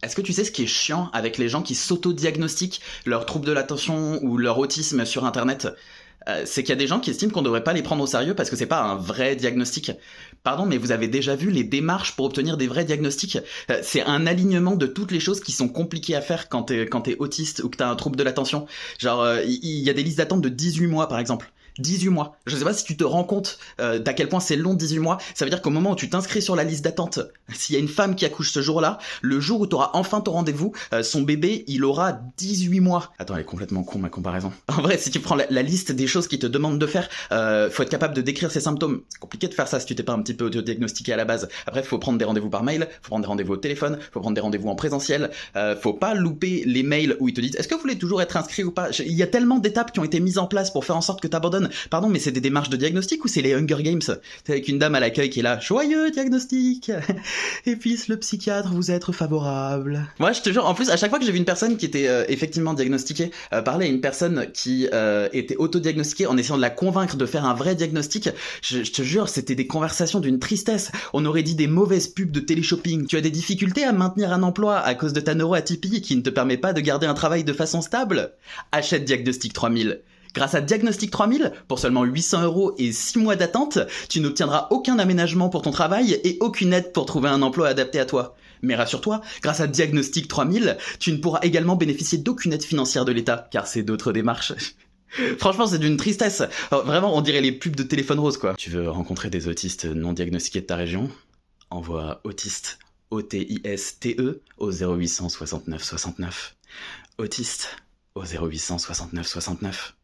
Est-ce que tu sais ce qui est chiant avec les gens qui s'auto-diagnostiquent leur trouble de l'attention ou leur autisme sur internet? C'est qu'il y a des gens qui estiment qu'on devrait pas les prendre au sérieux parce que c'est pas un vrai diagnostic. Pardon, mais vous avez déjà vu les démarches pour obtenir des vrais diagnostics? C'est un alignement de toutes les choses qui sont compliquées à faire quand t'es autiste ou que t'as un trouble de l'attention. Genre, il y a des listes d'attente de 18 mois par exemple. 18 mois. Je sais pas si tu te rends compte d'à quel point c'est long 18 mois. Ça veut dire qu'au moment où tu t'inscris sur la liste d'attente, s'il y a une femme qui accouche ce jour-là, le jour où tu auras enfin ton rendez-vous, son bébé, il aura 18 mois. Attends, elle est complètement con ma comparaison. En vrai, si tu prends la liste des choses qu'ils te demandent de faire, faut être capable de décrire ses symptômes. C'est compliqué de faire ça si tu t'es pas un petit peu auto-diagnostiqué à la base. Après, faut prendre des rendez-vous par mail, faut prendre des rendez-vous au téléphone, faut prendre des rendez-vous en présentiel. Faut pas louper les mails où ils te disent est-ce que vous voulez toujours être inscrit ou pas. Il y a tellement d'étapes qui ont été mises en place pour faire en sorte que t'abandonnes. Pardon, mais c'est des démarches de diagnostic ou c'est les Hunger Games? C'est avec une dame à l'accueil qui est là, joyeux diagnostic. Et puis le psychiatre vous être favorable. Moi, je te jure, en plus, à chaque fois que j'ai vu une personne qui était effectivement diagnostiquée, parler à une personne qui était auto-diagnostiquée en essayant de la convaincre de faire un vrai diagnostic, je te jure, c'était des conversations d'une tristesse. On aurait dit des mauvaises pubs de téléshopping. Tu as des difficultés à maintenir un emploi à cause de ta neuroatypie qui ne te permet pas de garder un travail de façon stable? Achète Diagnostic 3000. Grâce à Diagnostic 3000, pour seulement 800 € et 6 mois d'attente, tu n'obtiendras aucun aménagement pour ton travail et aucune aide pour trouver un emploi adapté à toi. Mais rassure-toi, grâce à Diagnostic 3000, tu ne pourras également bénéficier d'aucune aide financière de l'État, car c'est d'autres démarches. Franchement, c'est d'une tristesse. Vraiment, on dirait les pubs de téléphone rose, quoi. Tu veux rencontrer des autistes non diagnostiqués de ta région? Envoie autiste, O-T-I-S-T-E, au 0800 69 69. Autiste, au 0800 69 69.